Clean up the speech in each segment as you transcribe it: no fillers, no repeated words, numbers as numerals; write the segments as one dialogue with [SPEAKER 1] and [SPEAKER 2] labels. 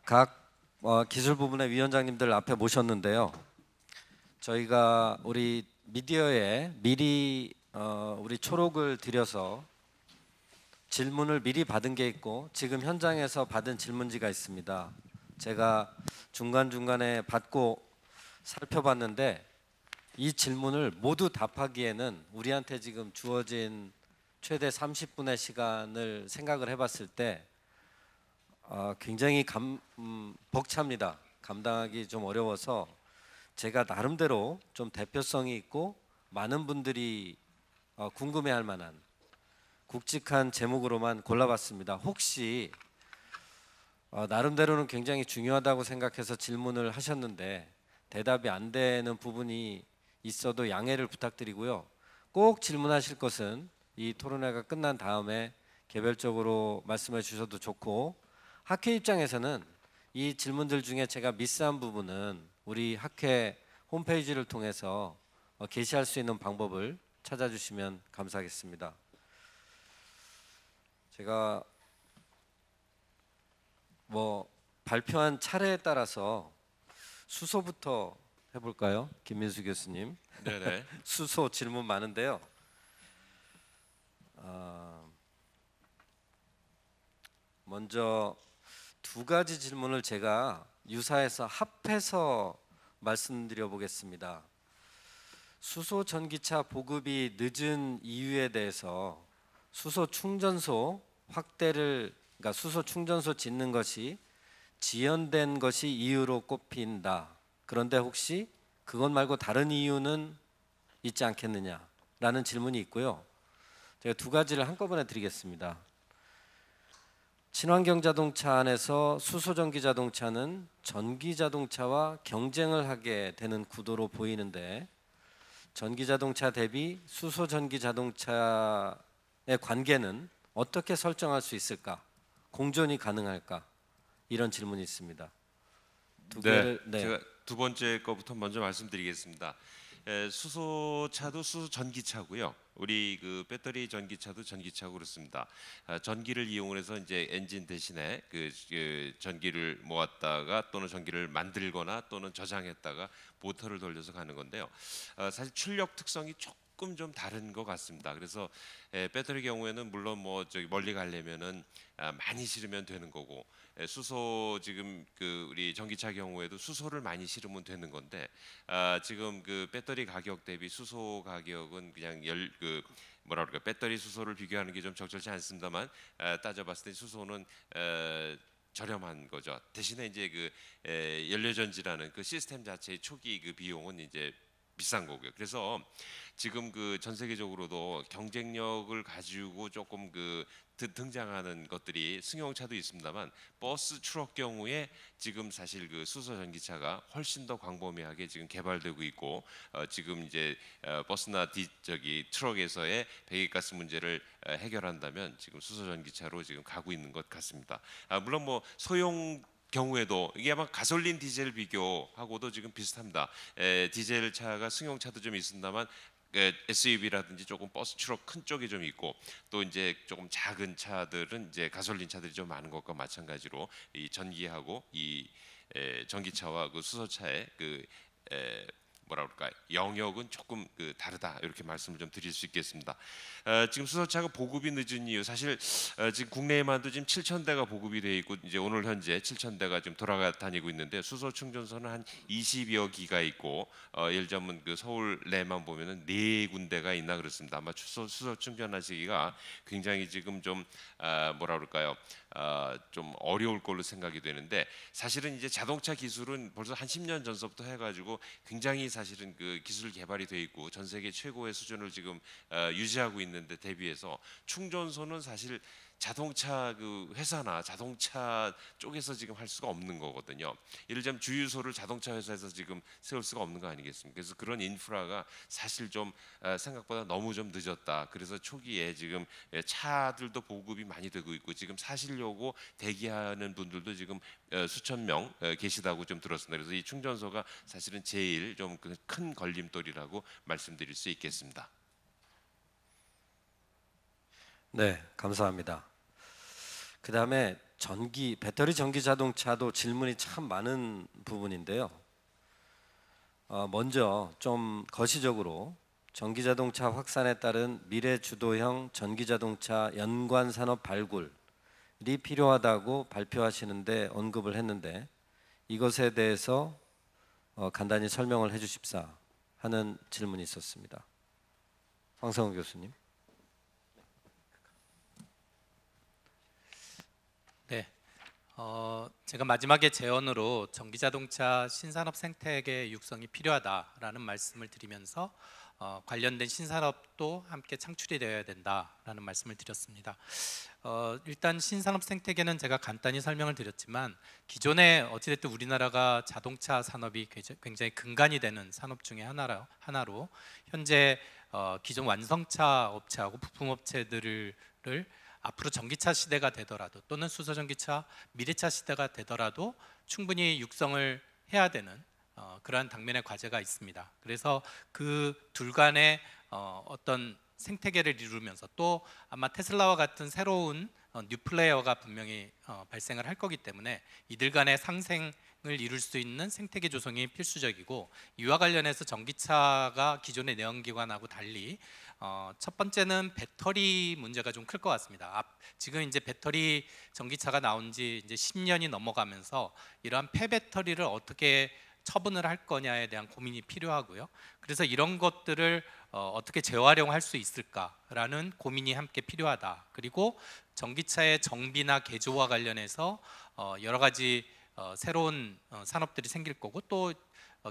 [SPEAKER 1] 각 기술 부문의 위원장님들 앞에 모셨는데요. 저희가 우리 미디어에 미리 우리 초록을 드려서 질문을 미리 받은 게 있고 지금 현장에서 받은 질문지가 있습니다. 제가 중간중간에 받고 살펴봤는데 이 질문을 모두 답하기에는 우리한테 지금 주어진 최대 30분의 시간을 생각을 해봤을 때 굉장히 벅찹니다. 감당하기 좀 어려워서 제가 나름대로 좀 대표성이 있고 많은 분들이 궁금해할 만한 굵직한 제목으로만 골라봤습니다. 혹시 나름대로는 굉장히 중요하다고 생각해서 질문을 하셨는데 대답이 안 되는 부분이 있어도 양해를 부탁드리고요. 꼭 질문하실 것은 이 토론회가 끝난 다음에 개별적으로 말씀해 주셔도 좋고, 학회 입장에서는 이 질문들 중에 제가 미스한 부분은 우리 학회 홈페이지를 통해서 게시할 수 있는 방법을 찾아주시면 감사하겠습니다. 제가 발표한 차례에 따라서 수소부터 해볼까요? 김민수 교수님.
[SPEAKER 2] 네네.
[SPEAKER 1] 수소 질문 많은데요. 먼저 두 가지 질문을 제가 유사해서 합해서 말씀드려 보겠습니다. 수소 전기차 보급이 늦은 이유에 대해서 수소 충전소 확대를, 그러니까 수소 충전소 짓는 것이 지연된 것이 이유로 꼽힌다. 그런데 혹시 그것 말고 다른 이유는 있지 않겠느냐라는 질문이 있고요. 제가 두 가지를 한꺼번에 드리겠습니다. 친환경 자동차 안에서 수소 전기 자동차는 전기 자동차와 경쟁을 하게 되는 구도로 보이는데 전기 자동차 대비 수소 전기 자동차의 관계는 어떻게 설정할 수 있을까? 공존이 가능할까? 이런 질문이 있습니다.
[SPEAKER 2] 제가 두 번째 거부터 먼저 말씀드리겠습니다. 수소차도 수소 전기차고요. 우리 그 배터리 전기차도 전기차고 그렇습니다. 전기를 이용해서 이제 엔진 대신에 그 전기를 모았다가 또는 전기를 만들거나 또는 저장했다가 모터를 돌려서 가는 건데요. 사실 출력 특성이 조금 좀 다른 것 같습니다. 그래서 배터리 경우에는 물론 멀리 가려면은 많이 실으면 되는 거고, 수소 지금 그 우리 전기차 경우에도 수소를 많이 실으면 되는 건데, 지금 그 배터리 가격 대비 수소 가격은 그냥 배터리 수소를 비교하는 게 좀 적절치 않습니다만, 따져봤을 때 수소는 저렴한 거죠. 대신에 이제 그 연료전지라는 그 시스템 자체의 초기 그 비용은 이제 비싼 거고요. 그래서 지금 그 전 세계적으로도 경쟁력을 가지고 조금 그 등장하는 것들이 승용차도 있습니다만, 버스 트럭 경우에 지금 사실 그 수소 전기차가 훨씬 더 광범위하게 지금 개발되고 있고, 지금 이제 버스나 트럭에서의 배기가스 문제를 해결한다면 지금 수소 전기차로 지금 가고 있는 것 같습니다. 물론 소형 경우에도 이게 아마 가솔린 디젤 비교하고도 지금 비슷합니다. 디젤 차가 승용차도 좀 있습니다만 SUV라든지 조금 버스 트럭 큰 쪽에 좀 있고, 또 이제 조금 작은 차들은 이제 가솔린 차들이 좀 많은 것과 마찬가지로 이 전기하고 이 전기차와 그 수소차의 그 영역은 조금 다르다, 이렇게 말씀을 좀 드릴 수 있겠습니다. 지금 수소차가 보급이 늦은 이유, 사실 지금 국내에만도 지금 7,000대가 보급이 돼 있고, 이제 오늘 현재 7,000대가 지금 돌아다니고 있는데, 수소 충전소는 한 20여 기가 있고, 예를 들면 그 서울 내만 보면은 4군데가 있나 그렇습니다. 아마 수소 충전하시기가 굉장히 지금 좀 좀 어려울 걸로 생각이 되는데, 사실은 이제 자동차 기술은 벌써 한 10년 전서부터 해가지고 굉장히 사실은 그 기술 개발이 돼 있고 전 세계 최고의 수준을 지금 유지하고 있는데 대비해서 충전소는 사실 자동차 그 회사나 자동차 쪽에서 지금 할 수가 없는 거거든요. 예를 들면 주유소를 자동차 회사에서 지금 세울 수가 없는 거 아니겠습니까? 그래서 그런 인프라가 사실 좀 생각보다 너무 좀 늦었다. 그래서 초기에 지금 차들도 보급이 많이 되고 있고, 지금 사시려고 대기하는 분들도 지금 수천 명 계시다고 좀 들었습니다. 그래서 이 충전소가 사실은 제일 좀 큰 걸림돌이라고 말씀드릴 수 있겠습니다.
[SPEAKER 1] 네, 감사합니다. 그 다음에 배터리 전기 자동차도 질문이 참 많은 부분인데요. 먼저 좀 거시적으로 전기 자동차 확산에 따른 미래 주도형 전기 자동차 연관 산업 발굴이 필요하다고 발표하시는데 언급을 했는데 이것에 대해서 간단히 설명을 해주십사 하는 질문이 있었습니다. 황성우 교수님.
[SPEAKER 3] 네, 제가 마지막에 제언으로 전기자동차 신산업 생태계 육성이 필요하다라는 말씀을 드리면서 관련된 신산업도 함께 창출이 되어야 된다라는 말씀을 드렸습니다. 일단 신산업 생태계는 제가 간단히 설명을 드렸지만 기존에 어찌됐든 우리나라가 자동차 산업이 굉장히 근간이 되는 산업 중에 하나로 현재 기존 완성차 업체하고 부품업체들을 앞으로 전기차 시대가 되더라도 또는 수소전기차, 미래차 시대가 되더라도 충분히 육성을 해야 되는 그러한 당면의 과제가 있습니다. 그래서 그 둘 간의 어떤 생태계를 이루면서 또 아마 테슬라와 같은 새로운 뉴 플레이어가 분명히 발생을 할 거기 때문에 이들 간의 상생을 이룰 수 있는 생태계 조성이 필수적이고, 이와 관련해서 전기차가 기존의 내연기관하고 달리 첫 번째는 배터리 문제가 좀 클 것 같습니다. 지금 이제 배터리 전기차가 나온 지 이제 10년이 넘어가면서 이러한 폐배터리를 어떻게 처분을 할 거냐에 대한 고민이 필요하고요. 그래서 이런 것들을 어떻게 재활용할 수 있을까라는 고민이 함께 필요하다. 그리고 전기차의 정비나 개조와 관련해서 여러 가지 새로운 산업들이 생길 거고, 또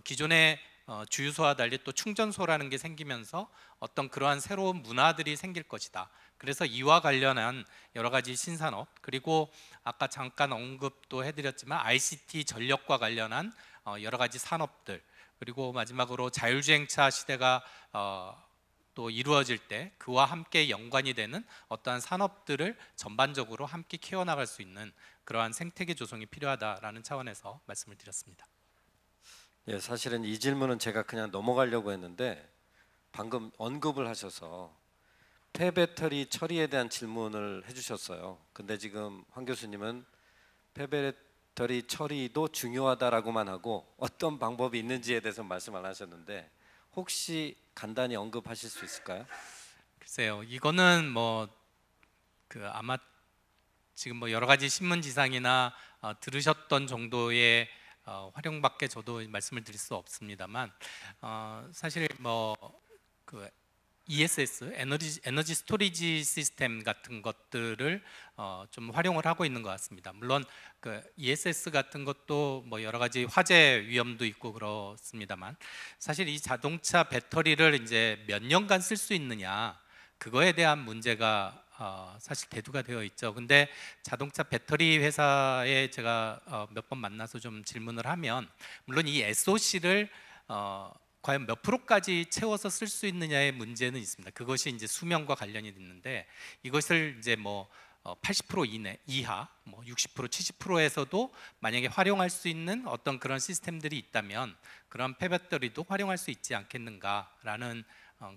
[SPEAKER 3] 기존의 주유소와 달리 또 충전소라는 게 생기면서 어떤 그러한 새로운 문화들이 생길 것이다. 그래서 이와 관련한 여러 가지 신산업, 그리고 아까 잠깐 언급도 해드렸지만 ICT 전력과 관련한 여러 가지 산업들, 그리고 마지막으로 자율주행차 시대가 또 이루어질 때 그와 함께 연관이 되는 어떠한 산업들을 전반적으로 함께 키워나갈 수 있는 그러한 생태계 조성이 필요하다라는 차원에서 말씀을 드렸습니다.
[SPEAKER 1] 예, 사실은 이 질문은 제가 그냥 넘어가려고 했는데 방금 언급을 하셔서 폐배터리 처리에 대한 질문을 해주셨어요. 근데 지금 황 교수님은 폐배터리 처리도 중요하다라고만 하고 어떤 방법이 있는지에 대해서 말씀 안 하셨는데 혹시 간단히 언급하실 수 있을까요?
[SPEAKER 3] 글쎄요, 이거는 아마 지금 여러 가지 신문지상이나 들으셨던 정도의 활용밖에 저도 말씀을 드릴 수 없습니다만, 사실 그 ESS 에너지 스토리지 시스템 같은 것들을 좀 활용을 하고 있는 것 같습니다. 물론 그 ESS 같은 것도 여러 가지 화재 위험도 있고 그렇습니다만, 사실 이 자동차 배터리를 이제 몇 년간 쓸 수 있느냐, 그거에 대한 문제가 사실 대두가 되어 있죠. 근데 자동차 배터리 회사에 제가 몇 번 만나서 좀 질문을 하면, 물론 이 SOC를 과연 몇 프로까지 채워서 쓸 수 있느냐의 문제는 있습니다. 그것이 이제 수명과 관련이 있는데, 이것을 이제 80% 이하, 60%, 70%에서도 만약에 활용할 수 있는 어떤 그런 시스템들이 있다면 그런 폐배터리도 활용할 수 있지 않겠는가라는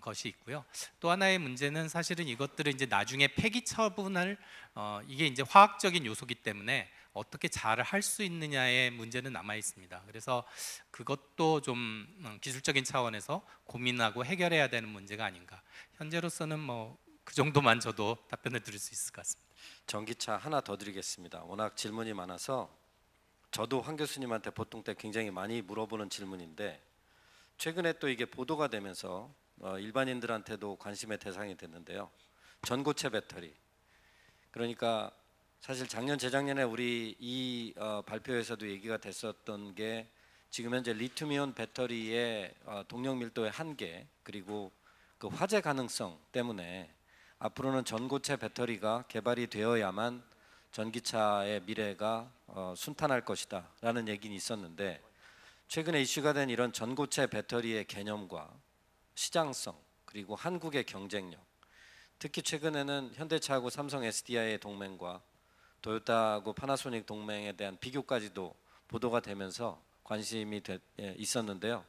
[SPEAKER 3] 것이 있고요. 또 하나의 문제는 사실은 이것들을 이제 나중에 폐기 처분을 이게 이제 화학적인 요소기 때문에 어떻게 잘 할 수 있느냐의 문제는 남아 있습니다. 그래서 그것도 좀 기술적인 차원에서 고민하고 해결해야 되는 문제가 아닌가. 현재로서는 그 정도만 저도 답변을 드릴 수 있을 것 같습니다.
[SPEAKER 1] 전기차 하나 더 드리겠습니다. 워낙 질문이 많아서 저도 황 교수님한테 보통 때 굉장히 많이 물어보는 질문인데, 최근에 또 이게 보도가 되면서 일반인들한테도 관심의 대상이 됐는데요. 전고체 배터리. 그러니까 사실 작년 재작년에 우리 이 발표에서도 얘기가 됐었던 게 지금 현재 리튬이온 배터리의 동력 밀도의 한계, 그리고 그 화재 가능성 때문에 앞으로는 전고체 배터리가 개발이 되어야만 전기차의 미래가 순탄할 것이다 라는 얘기는 있었는데, 최근에 이슈가 된 이런 전고체 배터리의 개념과 시장성, 그리고 한국의 경쟁력, 특히 최근에는 현대차하고 삼성 SDI의 동맹과 토요타하고 파나소닉 동맹에 대한 비교까지도 보도가 되면서 관심이 있었는데요.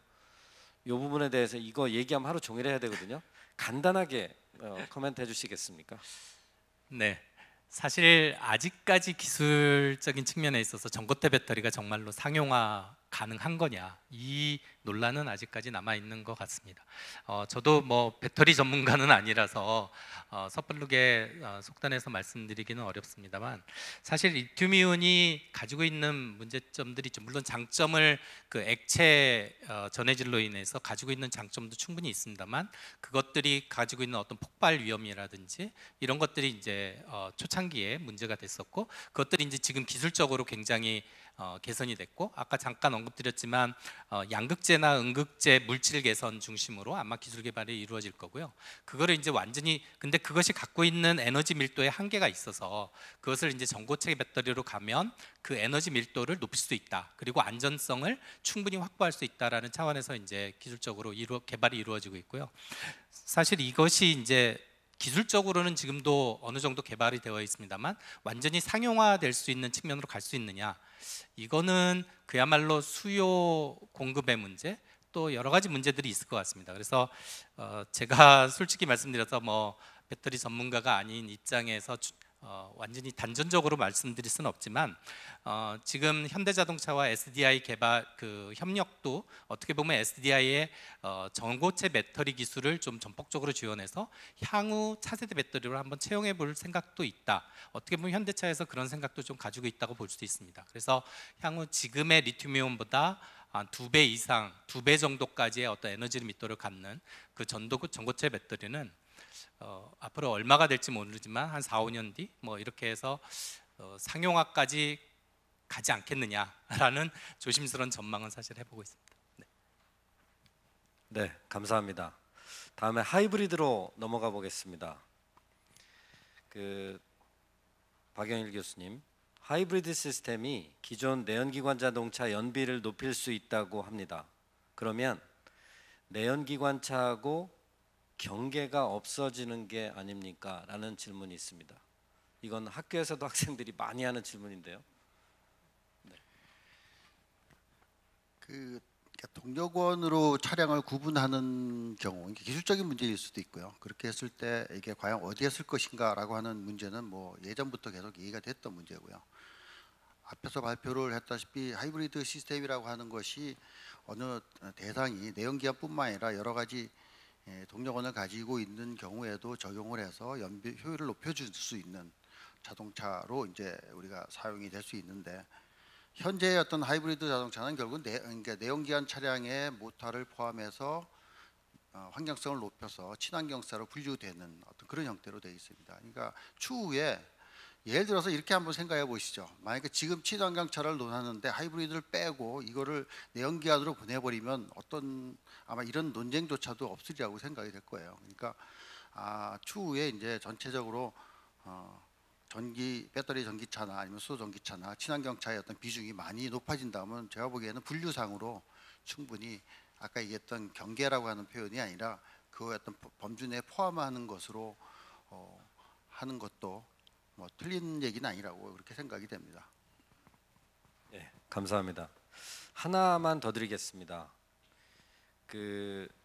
[SPEAKER 1] 이 부분에 대해서 이거 얘기하면 하루 종일 해야 되거든요. 간단하게 코멘트 해주시겠습니까?
[SPEAKER 3] 네, 사실 아직까지 기술적인 측면에 있어서 전고체 배터리가 정말로 상용화 가능한 거냐, 이 논란은 아직까지 남아 있는 것 같습니다. 저도 뭐 배터리 전문가는 아니라서 섣부르게 속단해서 말씀드리기는 어렵습니다만, 사실 리튬이온이 가지고 있는 문제점들이 있죠. 물론 장점을 그 액체 전해질로 인해서 가지고 있는 장점도 충분히 있습니다만, 그것들이 가지고 있는 어떤 폭발 위험이라든지 이런 것들이 이제 초창기에 문제가 됐었고, 그것들이 이제 지금 기술적으로 굉장히 개선이 됐고, 아까 잠깐 언급드렸지만 양극재나 음극재 물질 개선 중심으로 아마 기술 개발이 이루어질 거고요. 그거를 이제 완전히, 근데 그것이 갖고 있는 에너지 밀도에 한계가 있어서 그것을 이제 전고체 배터리로 가면 그 에너지 밀도를 높일 수 있다, 그리고 안전성을 충분히 확보할 수 있다라는 차원에서 이제 기술적으로 개발이 이루어지고 있고요. 사실 이것이 이제 기술적으로는 지금도 어느 정도 개발이 되어 있습니다만, 완전히 상용화될 수 있는 측면으로 갈 수 있느냐, 이거는 그야말로 수요 공급의 문제, 또 여러 가지 문제들이 있을 것 같습니다. 그래서 제가 솔직히 말씀드려서 뭐 배터리 전문가가 아닌 입장에서 완전히 단전적으로 말씀드릴 수는 없지만, 지금 현대자동차와 SDI 개발 그 협력도 어떻게 보면 SDI의 전고체 배터리 기술을 좀 전폭적으로 지원해서 향후 차세대 배터리로 한번 채용해 볼 생각도 있다. 어떻게 보면 현대차에서 그런 생각도 좀 가지고 있다고 볼 수도 있습니다. 그래서 향후 지금의 리튬이온보다 한 2배 이상, 2배 정도까지의 어떤 에너지 밀도를 갖는 그 전고체 배터리는 앞으로 얼마가 될지 모르지만 한 4, 5년 뒤 뭐 이렇게 해서 상용화까지 가지 않겠느냐라는 조심스러운 전망은 사실 해보고 있습니다. 네,
[SPEAKER 1] 네, 감사합니다. 다음에 하이브리드로 넘어가 보겠습니다. 박영일 교수님, 하이브리드 시스템이 기존 내연기관 자동차 연비를 높일 수 있다고 합니다. 그러면 내연기관차하고 경계가 없어지는 게 아닙니까? 라는 질문이 있습니다. 이건 학교에서도 학생들이 많이 하는 질문인데요.
[SPEAKER 4] 그러니까 동력원으로 차량을 구분하는 경우, 이게 기술적인 문제일 수도 있고요. 그렇게 했을 때 이게 과연 어디에 쓸 것인가라고 하는 문제는 뭐 예전부터 계속 얘기가 됐던 문제고요. 앞에서 발표를 했다시피 하이브리드 시스템이라고 하는 것이 어느 대상이 내연기관뿐만 아니라 여러 가지 동력원을 가지고 있는 경우에도 적용을 해서 연비 효율을 높여줄 수 있는 자동차로 이제 우리가 사용이 될 수 있는데, 현재의 어떤 하이브리드 자동차는 결국 그러니까 내연기관 차량의 모터를 포함해서 환경성을 높여서 친환경차로 분류되는 어떤 그런 형태로 되어 있습니다. 그러니까 추후에 예를 들어서 이렇게 한번 생각해 보시죠. 만약에 지금 친환경차를 논하는데 하이브리드를 빼고 이거를 내연기관으로 보내버리면 아마 이런 논쟁조차도 없으리라고 생각이 될 거예요. 그러니까 추후에 이제 전체적으로 배터리 전기차나 아니면 수소 전기차나 친환경차의 어떤 비중이 많이 높아진다면 제가 보기에는 분류상으로 충분히 아까 얘기했던 경계라고 하는 표현이 아니라 그 어떤 범주 내에 포함하는 것으로 하는 것도 뭐 틀린 얘기는 아니라고 그렇게 생각이 됩니다.
[SPEAKER 1] 네, 감사합니다. 하나만 더 드리겠습니다.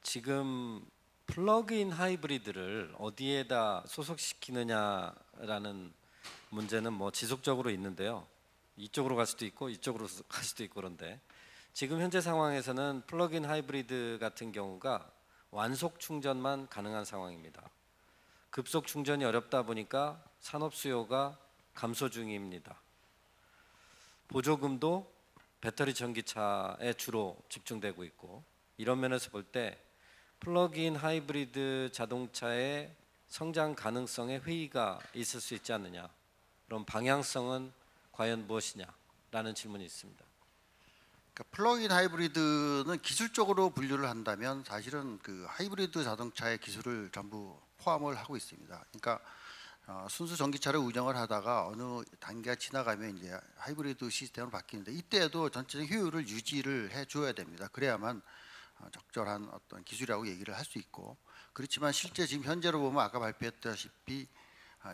[SPEAKER 1] 지금 플러그인 하이브리드를 어디에다 소속시키느냐라는 문제는 뭐 지속적으로 있는데요. 이쪽으로 갈 수도 있고 이쪽으로 갈 수도 있고, 그런데 지금 현재 상황에서는 플러그인 하이브리드 같은 경우가 완속 충전만 가능한 상황입니다. 급속 충전이 어렵다 보니까 산업 수요가 감소 중입니다. 보조금도 배터리 전기차에 주로 집중되고 있고, 이런 면에서 볼 때 플러그인 하이브리드 자동차의 성장 가능성에 회의가 있을 수 있지 않느냐, 그럼 방향성은 과연 무엇이냐라는 질문이 있습니다.
[SPEAKER 4] 그러니까 플러그인 하이브리드는 기술적으로 분류를 한다면 사실은 그 하이브리드 자동차의 기술을 전부 포함을 하고 있습니다. 그러니까 순수 전기차를 운영을 하다가 어느 단계가 지나가면 이제 하이브리드 시스템으로 바뀌는데, 이때에도 전체적 효율을 유지를 해줘야 됩니다. 그래야만 적절한 어떤 기술이라고 얘기를 할 수 있고, 그렇지만 실제 지금 현재로 보면 아까 발표했다시피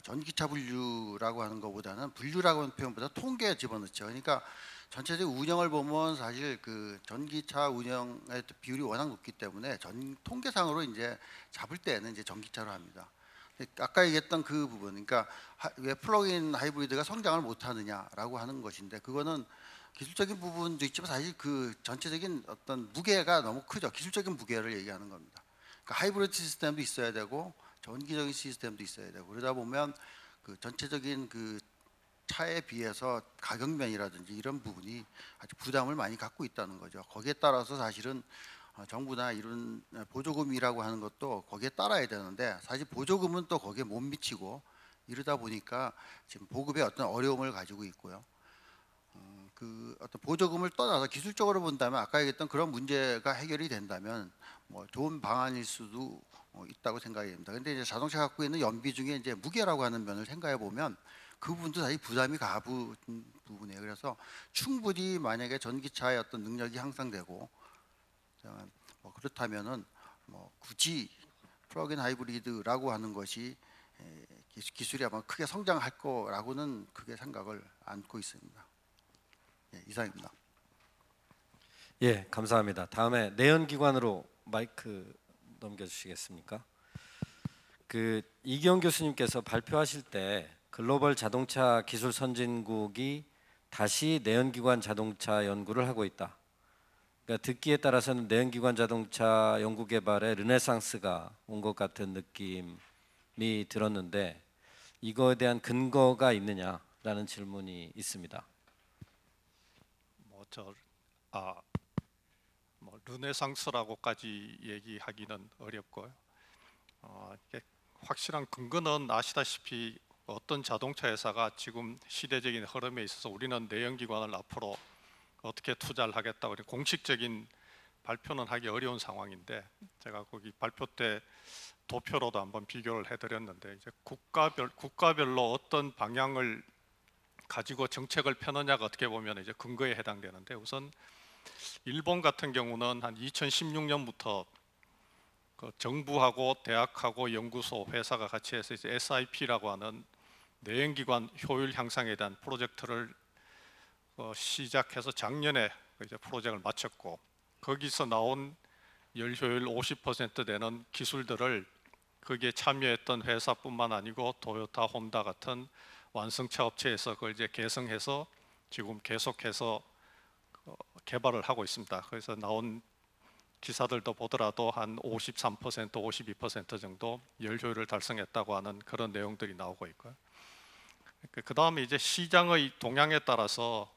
[SPEAKER 4] 전기차 분류라고 하는 것보다는, 분류라고 하는 표현보다 통계에 집어넣죠. 그러니까 전체적 운영을 보면 사실 그 전기차 운영의 비율이 워낙 높기 때문에 통계상으로 이제 잡을 때는 이제 전기차로 합니다. 아까 얘기했던 그 부분, 그러니까 왜 플러그인 하이브리드가 성장을 못하느냐라고 하는 것인데, 그거는 기술적인 부분도 있지만 사실 그 전체적인 어떤 무게가 너무 크죠. 기술적인 무게를 얘기하는 겁니다. 그러니까 하이브리드 시스템도 있어야 되고 전기적인 시스템도 있어야 되고, 그러다 보면 그 전체적인 그 차에 비해서 가격면이라든지 이런 부분이 아주 부담을 많이 갖고 있다는 거죠. 거기에 따라서 사실은 정부나 이런 보조금이라고 하는 것도 거기에 따라야 되는데, 사실 보조금은 또 거기에 못 미치고 이러다 보니까 지금 보급에 어떤 어려움을 가지고 있고요. 그 어떤 보조금을 떠나서 기술적으로 본다면 아까 얘기했던 그런 문제가 해결이 된다면 뭐 좋은 방안일 수도 있다고 생각이 됩니다. 근데 이제 자동차 갖고 있는 연비 중에 이제 무게라고 하는 면을 생각해 보면 그 부분도 사실 부담이 가부 부분이에요. 그래서 충분히 만약에 전기차의 어떤 능력이 향상되고 뭐 그렇다면은 뭐 굳이 플러그인 하이브리드라고 하는 것이 기술이 아마 크게 성장할 거라고는 크게 생각을 안고 있습니다. 예, 이상입니다.
[SPEAKER 1] 예, 감사합니다. 다음에 내연기관으로 마이크 넘겨주시겠습니까? 그 이기영 교수님께서 발표하실 때 글로벌 자동차 기술 선진국이 다시 내연기관 자동차 연구를 하고 있다. 그러니까 듣기에 따라서는 내연기관 자동차 연구 개발에 르네상스가 온 것 같은 느낌이 들었는데, 이거에 대한 근거가 있느냐라는 질문이 있습니다.
[SPEAKER 5] 뭐 르네상스라고까지 얘기하기는 어렵고요. 이게 확실한 근거는 아시다시피 어떤 자동차 회사가 지금 시대적인 흐름에 있어서 우리는 내연기관을 앞으로 어떻게 투자를 하겠다고 공식적인 발표는 하기 어려운 상황인데, 제가 거기 발표 때 도표로도 한번 비교를 해드렸는데, 이제 국가별로 어떤 방향을 가지고 정책을 펴느냐가 어떻게 보면 이제 근거에 해당되는데, 우선 일본 같은 경우는 한 2016년부터 그 정부하고 대학하고 연구소 회사가 같이 해서 이제 SIP라고 하는 내연기관 효율 향상에 대한 프로젝트를 시작해서 작년에 이제 프로젝트를 마쳤고, 거기서 나온 열 효율 50% 되는 기술들을 거기에 참여했던 회사뿐만 아니고 도요타, 혼다 같은 완성차 업체에서 그걸 이제 개성해서 지금 계속해서 개발을 하고 있습니다. 그래서 나온 기사들도 보더라도 한 53%, 52% 정도 열 효율을 달성했다고 하는 그런 내용들이 나오고 있고요. 그 다음에 이제 시장의 동향에 따라서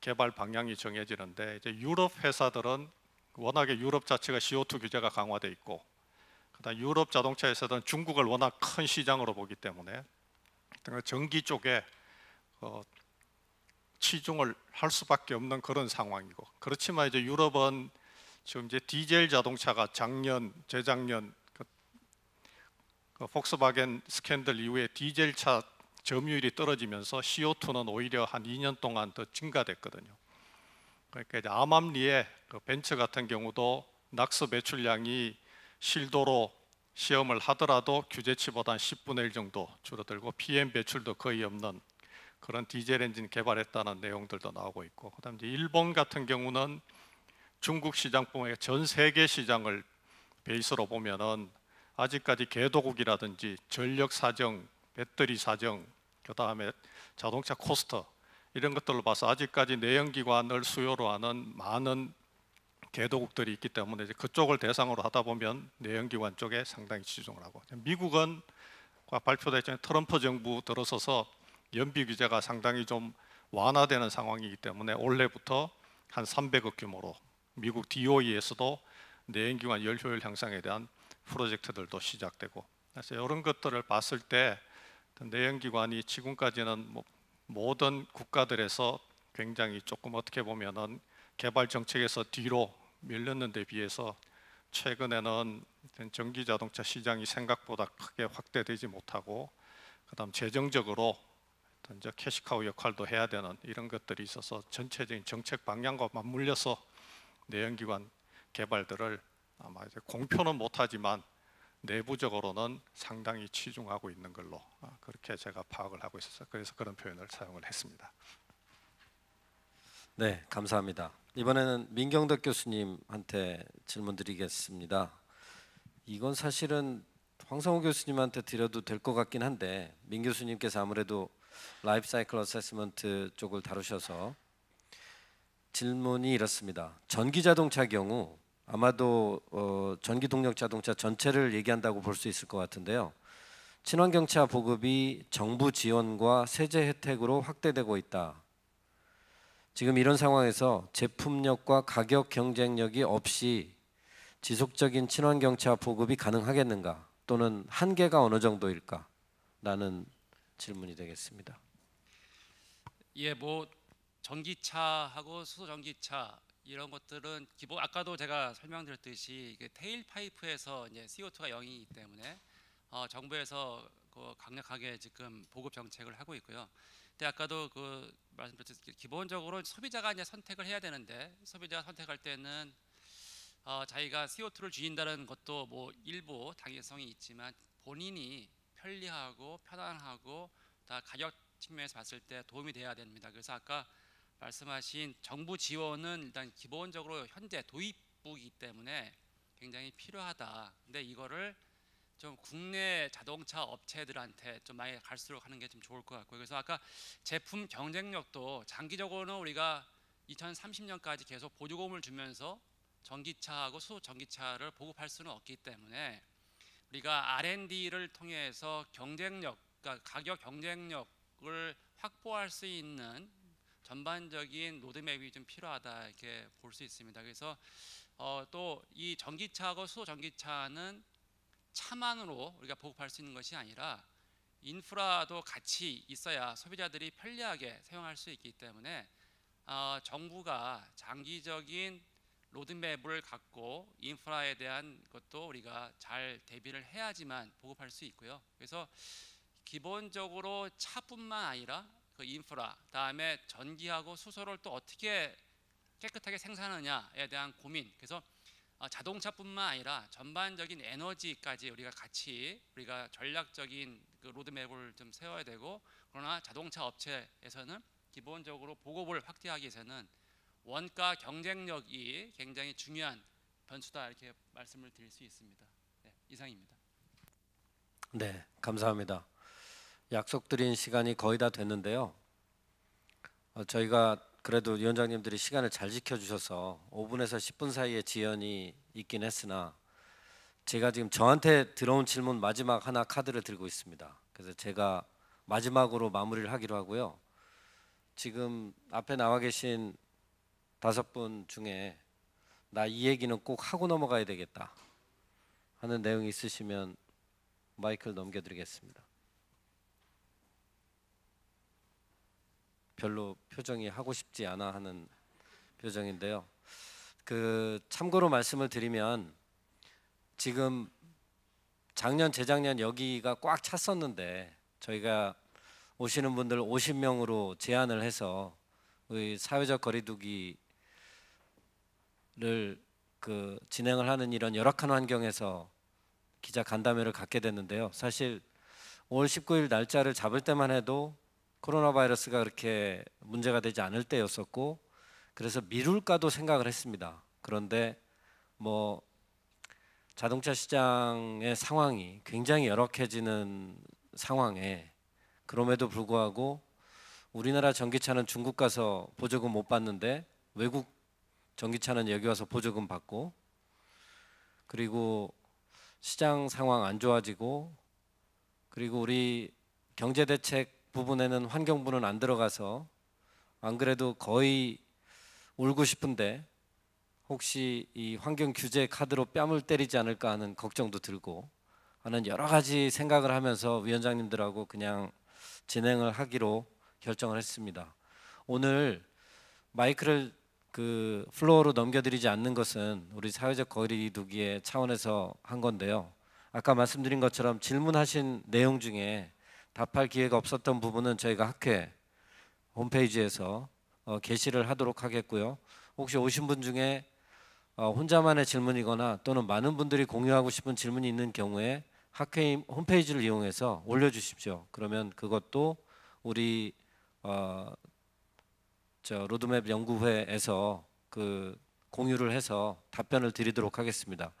[SPEAKER 5] 개발 방향이 정해지는데, 이제 유럽 회사들은 워낙에 유럽 자체가 CO2 규제가 강화돼 있고, 그다음 유럽 자동차 회사들은 중국을 워낙 큰 시장으로 보기 때문에 전기 쪽에 치중을 할 수밖에 없는 그런 상황이고, 그렇지만 이제 유럽은 지금 이제 디젤 자동차가 재작년 폭스바겐 스캔들 이후에 디젤 차 점유율이 떨어지면서 CO2는 오히려 한 2년 동안 더 증가됐거든요. 그러니까 이제 암암리에 그 벤츠 같은 경우도 낙스 배출량이 실도로 시험을 하더라도 규제치보다 한 10분의 1 정도 줄어들고 PM 배출도 거의 없는 그런 디젤 엔진 개발했다는 내용들도 나오고 있고, 그다음 이제 일본 같은 경우는 중국 시장뿐만 아니라 전 세계 시장을 베이스로 보면은 아직까지 개도국이라든지 전력 사정, 배터리 사정, 그다음에 자동차 코스트 이런 것들로 봐서 아직까지 내연기관을 수요로 하는 많은 개도국들이 있기 때문에 이제 그쪽을 대상으로 하다 보면 내연기관 쪽에 상당히 치중을 하고, 미국은 발표됐잖아요. 트럼프 정부 들어서서 연비 규제가 상당히 좀 완화되는 상황이기 때문에 올해부터 한 300억 규모로 미국 DOE에서도 내연기관 열 효율 향상에 대한 프로젝트들도 시작되고, 그래서 이런 것들을 봤을 때 내연기관이 지금까지는 모든 국가들에서 굉장히 조금 어떻게 보면은 개발 정책에서 뒤로 밀렸는 데 비해서 최근에는 전기 자동차 시장이 생각보다 크게 확대되지 못하고, 그다음 재정적으로 이제 캐시카우 역할도 해야 되는 이런 것들이 있어서 전체적인 정책 방향과 맞물려서 내연기관 개발들을 아마 이제 공표는 못하지만 내부적으로는 상당히 치중하고 있는 걸로 그렇게 제가 파악을 하고 있어서 그래서 그런 표현을 사용을 했습니다.
[SPEAKER 1] 네, 감사합니다. 이번에는 민경덕 교수님한테 질문 드리겠습니다. 이건 사실은 황성우 교수님한테 드려도 될 것 같긴 한데 민 교수님께서 아무래도 라이프 사이클 어세스먼트 쪽을 다루셔서 질문이 이렇습니다. 전기 자동차 경우 아마도 전기 동력 자동차 전체를 얘기한다고 볼 수 있을 것 같은데요. 친환경차 보급이 정부 지원과 세제 혜택으로 확대되고 있다. 지금 이런 상황에서 제품력과 가격 경쟁력이 없이 지속적인 친환경차 보급이 가능하겠는가? 또는 한계가 어느 정도일까? 라는 질문이 되겠습니다.
[SPEAKER 6] 예, 뭐 전기차하고 수소전기차 이런 것들은 기본 아까도 제가 설명드렸듯이 테일 파이프에서 이제 CO2가 0이기 때문에 정부에서 강력하게 지금 보급 정책을 하고 있고요. 근데 아까도 말씀드렸듯이 기본적으로 소비자가 이제 선택을 해야 되는데 소비자가 선택할 때는 자기가 CO2를 줄인다는 것도 뭐 일부 당위성이 있지만 본인이 편리하고 편안하고 다 가격 측면에서 봤을 때 도움이 돼야 됩니다. 그래서 아까 말씀하신 정부 지원은 일단 기본적으로 현재 도입부이기 때문에 굉장히 필요하다. 근데 이거를 좀 국내 자동차 업체들한테 좀 많이 갈수록 하는 게 좀 좋을 것 같고요. 그래서 아까 제품 경쟁력도 장기적으로는 우리가 2030년까지 계속 보조금을 주면서 전기차하고 수소전기차를 보급할 수는 없기 때문에 우리가 R&D를 통해서 경쟁력, 그러니까 가격 경쟁력을 확보할 수 있는 전반적인 로드맵이 좀 필요하다 이렇게 볼 수 있습니다. 그래서 또 이 전기차하고 수소전기차는 차만으로 우리가 보급할 수 있는 것이 아니라 인프라도 같이 있어야 소비자들이 편리하게 사용할 수 있기 때문에 정부가 장기적인 로드맵을 갖고 인프라에 대한 것도 우리가 잘 대비를 해야지만 보급할 수 있고요. 그래서 기본적으로 차뿐만 아니라 그 인프라, 다음에 전기하고 수소를 또 어떻게 깨끗하게 생산하느냐에 대한 고민. 그래서 자동차뿐만 아니라 전반적인 에너지까지 우리가 같이 우리가 전략적인 그 로드맵을 좀 세워야 되고, 그러나 자동차 업체에서는 기본적으로 보급을 확대하기 위해서는 원가 경쟁력이 굉장히 중요한 변수다 이렇게 말씀을 드릴 수 있습니다. 네, 이상입니다.
[SPEAKER 1] 네, 감사합니다. 약속드린 시간이 거의 다 됐는데요. 저희가 그래도 위원장님들이 시간을 잘 지켜주셔서 5분에서 10분 사이에 지연이 있긴 했으나 제가 지금 저한테 들어온 질문 마지막 하나 카드를 들고 있습니다. 그래서 제가 마지막으로 마무리를 하기로 하고요. 지금 앞에 나와 계신 5분 중에 나 이 얘기는 꼭 하고 넘어가야 되겠다 하는 내용이 있으시면 마이크를 넘겨드리겠습니다. 별로 표정이 하고 싶지 않아 하는 표정인데요. 참고로 말씀을 드리면 지금 작년 재작년 여기가 꽉 찼었는데 저희가 오시는 분들 50명으로 제한을 해서 사회적 거리두기를 진행을 하는 이런 열악한 환경에서 기자 간담회를 갖게 됐는데요. 사실 5월 19일 날짜를 잡을 때만 해도 코로나 바이러스가 그렇게 문제가 되지 않을 때였었고, 그래서 미룰까도 생각을 했습니다. 그런데 뭐 자동차 시장의 상황이 굉장히 열악해지는 상황에 그럼에도 불구하고 우리나라 전기차는 중국 가서 보조금 못 받는데 외국 전기차는 여기 와서 보조금 받고, 그리고 시장 상황 안 좋아지고, 그리고 우리 경제대책 부분에는 환경부는 안 들어가서 안 그래도 거의 울고 싶은데 혹시 이 환경 규제 카드로 뺨을 때리지 않을까 하는 걱정도 들고 하는 여러 가지 생각을 하면서 위원장님들하고 그냥 진행을 하기로 결정을 했습니다. 오늘 마이크를 플로어로 넘겨드리지 않는 것은 우리 사회적 거리두기의 차원에서 한 건데요. 아까 말씀드린 것처럼 질문하신 내용 중에 답할 기회가 없었던 부분은 저희가 학회 홈페이지에서 게시를 하도록 하겠고요. 혹시 오신 분 중에 혼자만의 질문이거나 또는 많은 분들이 공유하고 싶은 질문이 있는 경우에 학회 홈페이지를 이용해서 올려주십시오. 그러면 그것도 우리 로드맵 연구회에서 공유를 해서 답변을 드리도록 하겠습니다.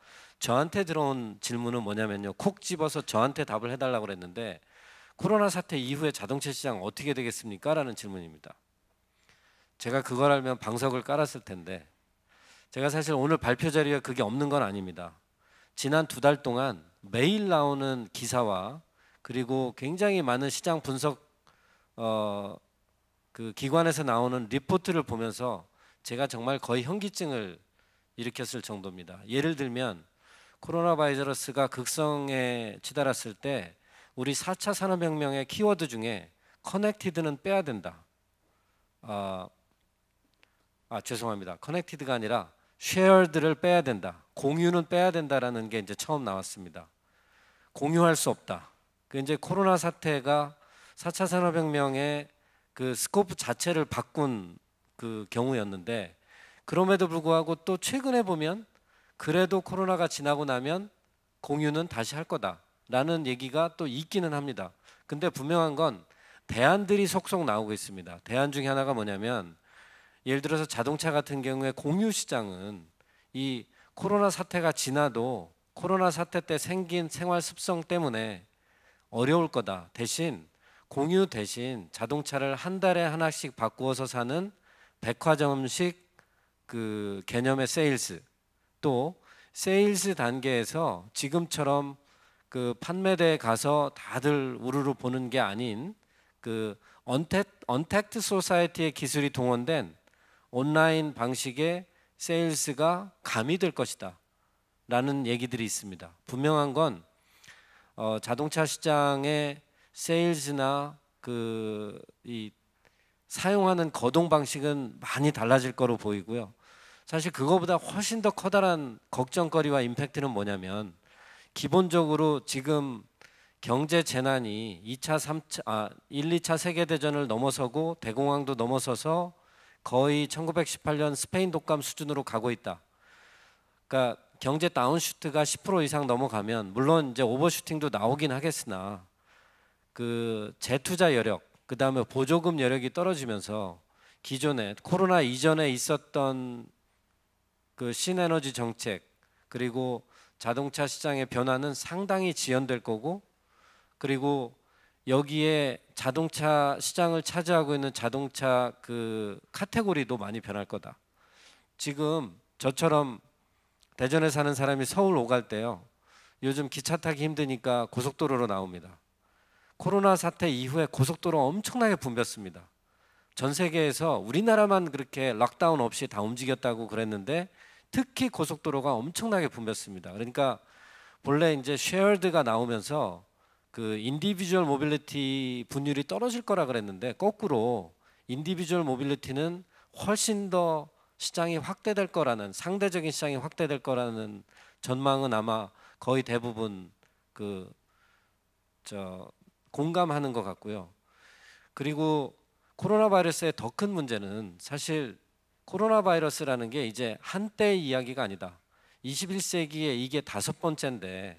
[SPEAKER 1] 저한테 들어온 질문은 뭐냐면요. 콕 집어서 저한테 답을 해달라고 그랬는데 코로나 사태 이후에 자동차 시장 어떻게 되겠습니까? 라는 질문입니다. 제가 그걸 알면 방석을 깔았을 텐데 제가 사실 오늘 발표 자료에 그게 없는 건 아닙니다. 지난 2달 동안 매일 나오는 기사와 그리고 굉장히 많은 시장 분석 그 기관에서 나오는 리포트를 보면서 제가 정말 거의 현기증을 일으켰을 정도입니다. 예를 들면 코로나 바이러스가 극성에 치달았을 때 우리 4차 산업혁명의 키워드 중에 커넥티드는 빼야 된다. 죄송합니다. 커넥티드가 아니라 쉐어드를 빼야 된다. 공유는 빼야 된다라는 게 이제 처음 나왔습니다. 공유할 수 없다. 그 이제 코로나 사태가 4차 산업혁명의 그 스코프 자체를 바꾼 그 경우였는데 그럼에도 불구하고 또 최근에 보면 그래도 코로나가 지나고 나면 공유는 다시 할 거다라는 얘기가 또 있기는 합니다. 근데 분명한 건 대안들이 속속 나오고 있습니다. 대안 중에 하나가 뭐냐면 예를 들어서 자동차 같은 경우에 공유 시장은 이 코로나 사태가 지나도 코로나 사태 때 생긴 생활 습성 때문에 어려울 거다. 대신 공유 대신 자동차를 한 달에 하나씩 바꾸어서 사는 백화점식 그 개념의 세일즈, 또 세일즈 단계에서 지금처럼 그 판매대에 가서 다들 우르르 보는 게 아닌 그 언택트 소사이티의 기술이 동원된 온라인 방식의 세일즈가 가미될 것이다 라는 얘기들이 있습니다. 분명한 건 자동차 시장의 세일즈나 이 사용하는 거동 방식은 많이 달라질 거로 보이고요. 사실 그거보다 훨씬 더 커다란 걱정거리와 임팩트는 뭐냐면 기본적으로 지금 경제 재난이 1, 2차 세계대전을 넘어서고 대공황도 넘어서서 거의 1918년 스페인 독감 수준으로 가고 있다. 그러니까 경제 다운슈트가 10% 이상 넘어가면 물론 이제 오버슈팅도 나오긴 하겠으나 그 재투자 여력, 그 다음에 보조금 여력이 떨어지면서 기존에 코로나 이전에 있었던 그 신에너지 정책 그리고 자동차 시장의 변화는 상당히 지연될 거고 그리고 여기에 자동차 시장을 차지하고 있는 자동차 그 카테고리도 많이 변할 거다. 지금 저처럼 대전에 사는 사람이 서울 오갈 때요. 요즘 기차 타기 힘드니까 고속도로로 나옵니다. 코로나 사태 이후에 고속도로 엄청나게 붐볐습니다. 전 세계에서 우리나라만 그렇게 락다운 없이 다 움직였다고 그랬는데 특히 고속도로가 엄청나게 붐볐습니다. 그러니까 본래 이제 쉐어드가 나오면서 그 인디비주얼 모빌리티 분율이 떨어질 거라 그랬는데 거꾸로 인디비주얼 모빌리티는 훨씬 더 시장이 확대될 거라는 상대적인 시장이 확대될 거라는 전망은 아마 거의 대부분 공감하는 것 같고요. 그리고 코로나 바이러스의 더 큰 문제는 사실 코로나 바이러스라는 게 이제 한때의 이야기가 아니다. 21세기에 이게 5번째인데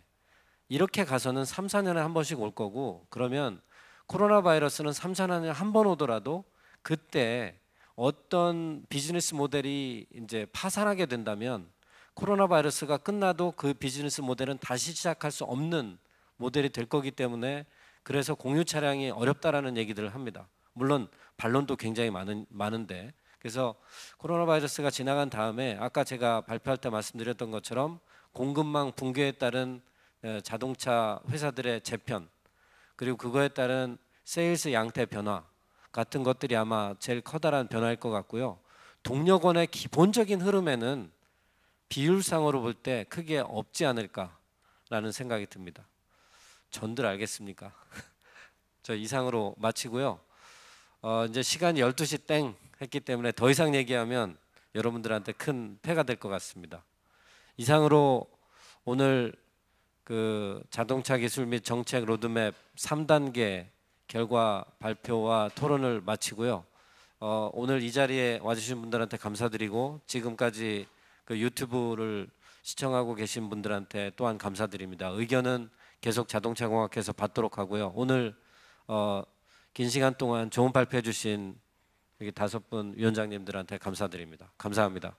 [SPEAKER 1] 이렇게 가서는 3, 4년에 한 번씩 올 거고 그러면 코로나 바이러스는 3, 4년에 한 번 오더라도 그때 어떤 비즈니스 모델이 이제 파산하게 된다면 코로나 바이러스가 끝나도 그 비즈니스 모델은 다시 시작할 수 없는 모델이 될 거기 때문에 그래서 공유 차량이 어렵다라는 얘기들을 합니다. 물론 반론도 굉장히 많은데 그래서 코로나 바이러스가 지나간 다음에 아까 제가 발표할 때 말씀드렸던 것처럼 공급망 붕괴에 따른 자동차 회사들의 재편 그리고 그거에 따른 세일스 양태 변화 같은 것들이 아마 제일 커다란 변화일 것 같고요. 동력원의 기본적인 흐름에는 비율상으로 볼 때 크게 없지 않을까라는 생각이 듭니다. 전들 알겠습니까? 저 이상으로 마치고요. 이제 시간이 12시 땡 했기 때문에 더 이상 얘기하면 여러분들한테 큰 폐가 될 것 같습니다. 이상으로 오늘 그 자동차 기술 및 정책 로드맵 3단계 결과 발표와 토론을 마치고요. 오늘 이 자리에 와주신 분들한테 감사드리고 지금까지 그 유튜브를 시청하고 계신 분들한테 또한 감사드립니다. 의견은 계속 자동차공학회에서 받도록 하고요. 오늘 긴 시간 동안 좋은 발표해 주신 여기 5분 위원장님들한테 감사드립니다. 감사합니다.